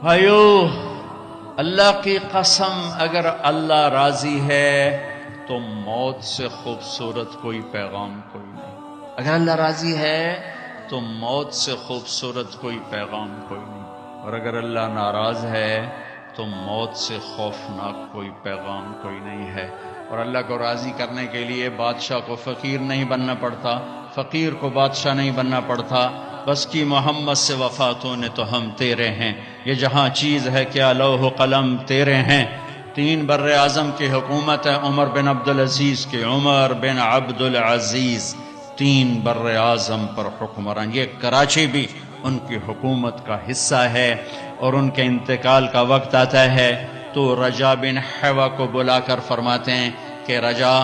بھائیو، اللہ کی قسم، اگر اللہ راضی ہے تو موت سے خوبصورت کوئی پیغام کوئی نہیں۔ اگر اللہ راضی ہے تو موت سے خوبصورت کوئی پیغام کوئی نہیں، اور اگر اللہ ناراض ہے تو موت سے خوفناک کوئی پیغام کوئی نہیں ہے۔ اور اللہ کو راضی کرنے کے لیے بادشاہ کو فقیر نہیں بننا پڑتا، فقیر کو بادشاہ نہیں بننا پڑتا، بس کی محمد سے وفاتوں نے تو ہم تیرے ہیں، یہ جہاں چیز ہے کیا لوح و قلم تیرے ہیں۔ 3 بر اعظم کی حکومت ہے عمر بن عبدالعزیز کی، عمر بن عبدالعزیز 3 بر اعظم پر حکمران، یہ کراچی بھی ان کی حکومت کا حصہ ہے۔ اور ان کے انتقال کا وقت آتا ہے تو رجا بن حیوہ کو بلا کر فرماتے ہیں کہ رجا،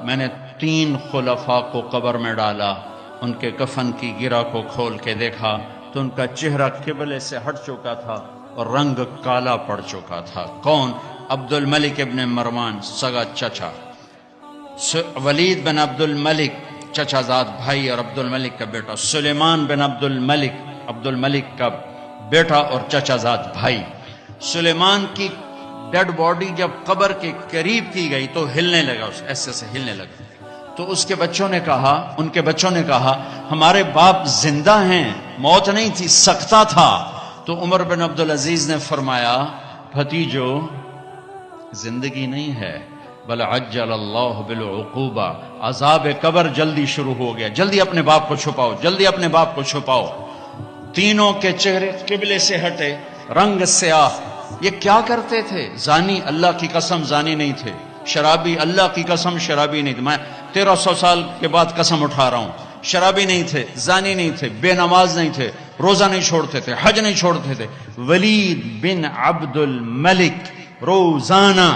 میں نے 3 خلفاء کو قبر میں ڈالا، ان کے کفن کی گرہ کو کھول کے دیکھا تو ان کا چہرہ قبلے سے ہٹ چکا تھا اور رنگ کالا پڑ چکا تھا۔ کون؟ عبد الملک ابن مروان سگا چچا، ولید بن عبد الملک چچا زاد بھائی اور عبد الملک کا بیٹا، سلیمان بن عبد الملک کا بیٹا اور چچا زاد بھائی۔ سلیمان کی ڈیڈ باڈی جب قبر کے قریب کی گئی تو ہلنے لگا، ایسے سے ہلنے لگا، تو ان کے بچوں نے کہا ہمارے باپ زندہ ہیں، موت نہیں تھی، سکتہ تھا۔ تو عمر بن عبدالعزیز نے فرمایا بھتیجو، زندگی نہیں ہے، بل عجل اللہ بالعقوبہ، عذاب قبر جلدی شروع ہو گیا، جلدی اپنے باپ کو چھپاؤ، جلدی اپنے باپ کو چھپاؤ۔ تینوں کے چہرے قبلے سے ہٹے، رنگ سیاہ۔ یہ کیا کرتے تھے؟ زانی، اللہ کی قسم زانی نہیں تھے، شرابی، اللہ کی قسم شرابی نہیں تھے، میں 1300 سال کے بعد قسم اٹھا رہا ہوں، شرابی نہیں تھے، زانی نہیں تھے، بے نماز نہیں تھے، روزہ نہیں چھوڑتے تھے، حج نہیں چھوڑتے تھے۔ ولید بن عبد الملک روزانہ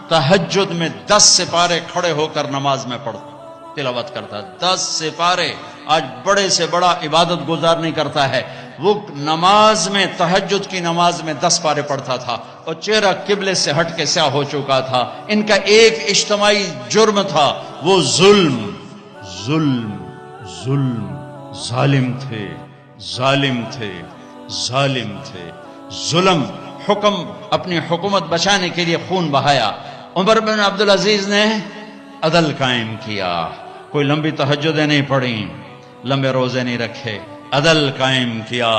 تہجد میں 10 سپارے کھڑے ہو کر نماز میں تلاوت کرتا، 10 سپارے۔ آج بڑے سے بڑا عبادت گزار نہیں کرتا ہے، وہ نماز میں، تہجد کی نماز میں 10 پارے پڑھتا تھا اور چہرہ قبلے سے ہٹ کے سیاہ ہو چکا تھا۔ ان کا ایک اجتماعی جرم تھا، وہ ظلم ظلم، حکم، اپنی حکومت بچانے کے لیے خون بہایا۔ عمر بن عبدالعزیز نے عدل قائم کیا، کوئی لمبی تہجدیں نہیں پڑھیں، لمبے روزے نہیں رکھے، عدل قائم کیا۔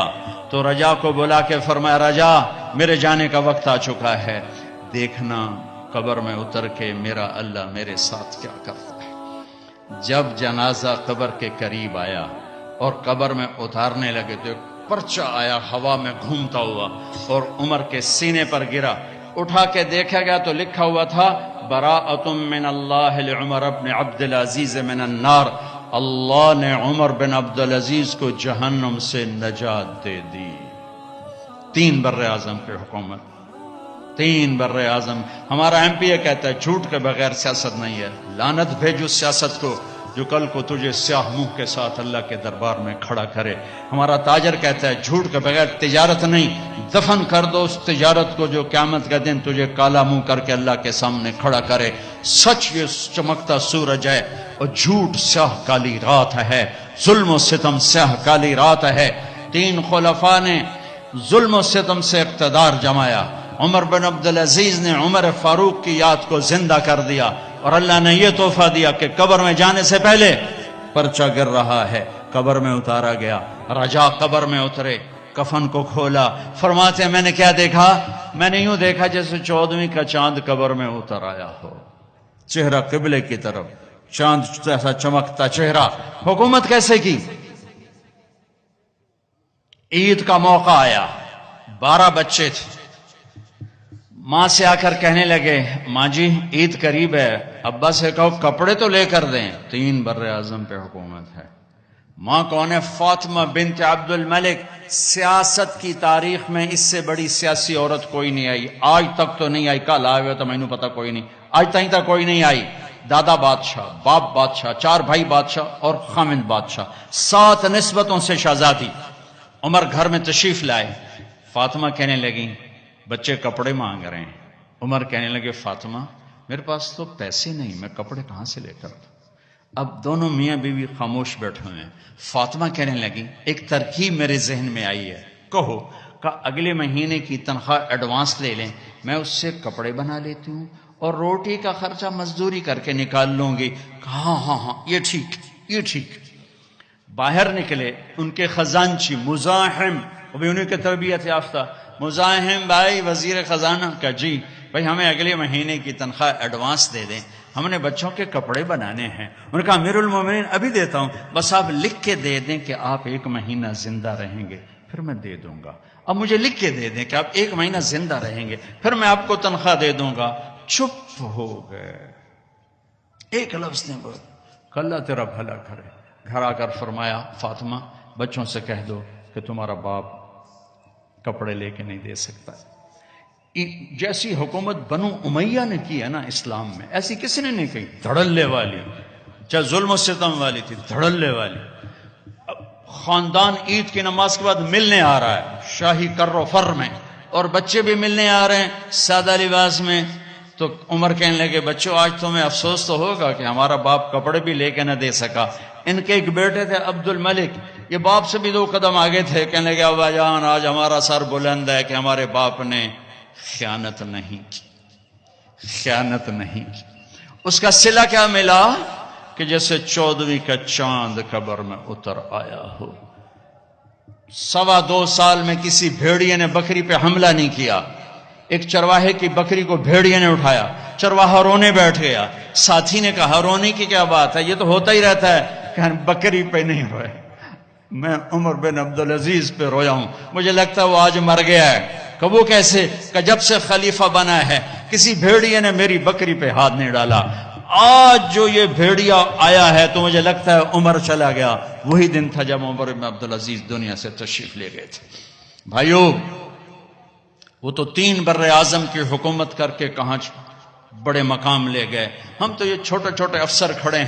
تو رجا کو بلا کے فرمایا رجا، میرے جانے کا وقت آ چکا ہے، دیکھنا قبر میں اتر کے میرا اللہ میرے ساتھ کیا کرتا ہے۔ جب جنازہ قبر کے قریب آیا اور قبر میں اتارنے لگے تو ایک پرچہ آیا ہوا میں گھومتا ہوا اور عمر کے سینے پر گرا۔ اٹھا کے دیکھا گیا تو لکھا ہوا تھا براءۃ من اللہ لعمر بن عبدالعزیز من النار، اللہ نے عمر بن عبدالعزیز کو جہنم سے نجات دے دی۔ 3 بر اعظم کی حکومت، 3 بر اعظم۔ ہمارا ایم پی یہ کہتا ہے جھوٹ کے بغیر سیاست نہیں ہے، لعنت بھیجو سیاست کو جو کل کو تجھے سیاہ منہ کے ساتھ اللہ کے دربار میں کھڑا کرے۔ ہمارا تاجر کہتا ہے جھوٹ کے بغیر تجارت نہیں، دفن کر دو اس تجارت کو جو قیامت کا دن تجھے کالا منہ کر کے اللہ کے سامنے کھڑا کرے۔ سچ یہ چمکتا سورج ہے اور جھوٹ سیاہ کالی رات ہے، ظلم و ستم سیاہ کالی رات ہے۔ 3 خلفاء نے ظلم و ستم سے اقتدار جمایا۔ عمر بن عبدالعزیز نے عمر فاروق کی یاد کو زندہ کر دیا اور اللہ نے یہ تحفہ دیا کہ قبر میں جانے سے پہلے پرچہ گر رہا ہے، قبر میں اتارا گیا۔ رجا قبر میں اترے، کفن کو کھولا، فرماتے ہیں میں نے کیا دیکھا؟ میں نے یوں دیکھا جیسے 14ویں کا چاند قبر میں اتر آیا ہو، چہرہ قبلے کی طرف، چاند جیسا چمکتا چہرہ۔ حکومت کیسے کی؟ عید کا موقع آیا، 12 بچے تھے، ماں سے آ کر کہنے لگے ماں جی عید قریب ہے، ابا سے کہو کپڑے تو لے کر دیں۔ 3 بر اعظم پہ حکومت ہے۔ ماں کون ہے؟ فاطمہ بنت عبد الملک۔ سیاست کی تاریخ میں اس سے بڑی سیاسی عورت کوئی نہیں آئی، آج تک تو نہیں آئی، کل آئے ہوئے تو مینوں پتا کوئی نہیں، آج تک کوئی نہیں آئی۔ دادا بادشاہ، باپ بادشاہ، 4 بھائی بادشاہ اور خامند بادشاہ، 7 نسبتوں سے شہزادی۔ عمر گھر میں تشریف لائے، فاطمہ کہنے لگی بچے کپڑے مانگ رہے ہیں۔ عمر کہنے لگے فاطمہ میرے پاس تو پیسے نہیں، میں کپڑے کہاں سے لے کر دوں؟ اب دونوں میاں بیوی خاموش بیٹھے ہوئے ہیں. فاطمہ کہنے لگی ایک ترکیب میرے ذہن میں آئی ہے. کہو. کہا اگلے مہینے کی تنخواہ ایڈوانس لے لیں, میں اس سے کپڑے بنا لیتی ہوں اور روٹی کا خرچہ مزدوری کر کے نکال لوں گی. کہا ہاں یہ ٹھیک. باہر نکلے ان کے خزانچی مزاحم, وہ بھی انہیں کے تربیت یافتہ مزاحم بھائی وزیر خزانہ کا جی بھائی ہمیں اگلے مہینے کی تنخواہ ایڈوانس دے دیں, ہم نے بچوں کے کپڑے بنانے ہیں. انہوں نے کہا امیر المومنین ابھی دیتا ہوں, بس آپ لکھ کے دے دیں کہ آپ 1 مہینہ زندہ رہیں گے پھر میں دے دوں گا. اب مجھے لکھ کے دے دیں کہ آپ 1 مہینہ زندہ رہیں گے پھر میں آپ کو تنخواہ دے دوں گا. چپ ہو گئے, ایک لفظ نے بول کہ اللہ تیرا بھلا کرے. گھر آ کر فرمایا فاطمہ بچوں سے کہہ دو کہ تمہارا باپ کپڑے لے کے نہیں دے سکتا. جیسی حکومت بنو امیہ نے کی ہے نا اسلام میں, ایسی کسی نے نہیں کی. دھڑلے والی, چاہے ظلم و ستم والی تھی, دھڑلے والی. خاندان عید کی نماز کے بعد ملنے آ رہا ہے شاہی کر و فر میں, اور بچے بھی ملنے آ رہے ہیں سادہ لباس میں. تو عمر کہنے لگے بچوں آج تمہیں افسوس تو ہوگا کہ ہمارا باپ کپڑے بھی لے کے نہ دے سکا. ان کے ایک بیٹے تھے عبد الملک, یہ باپ سے بھی 2 قدم آگے تھے. کہنے لگے ابا جان آج ہمارا سر بلند ہے کہ ہمارے باپ نے خیانت نہیں کی. اس کا صلہ کیا ملا کہ جیسے 14ویں کا چاند قبر میں اتر آیا ہو. 2.25 سال میں کسی بھیڑیے نے بکری پہ حملہ نہیں کیا. ایک چرواہے کی بکری کو بھیڑیے نے اٹھایا, چرواہا رونے بیٹھ گیا. ساتھی نے کہا رونے کی کیا بات ہے, یہ تو ہوتا ہی رہتا ہے. کہ بکری پہ نہیں روئے, میں عمر بن عبدالعزیز پہ رویا ہوں, مجھے لگتا ہے وہ آج مر گیا ہے. کہ وہ کیسے, کہ جب سے خلیفہ بنا ہے کسی بھیڑیے نے میری بکری پہ ہاتھ نہیں ڈالا. آج جو یہ بھیڑیا آیا ہے تو مجھے لگتا ہے عمر چلا گیا. وہی دن تھا جب عمر بن عبدالعزیز دنیا سے تشریف لے گئے تھے. بھائیو وہ تو 3 بر اعظم کی حکومت کر کے کہاں بڑے مقام لے گئے. ہم تو یہ چھوٹے چھوٹے افسر کھڑے ہیں.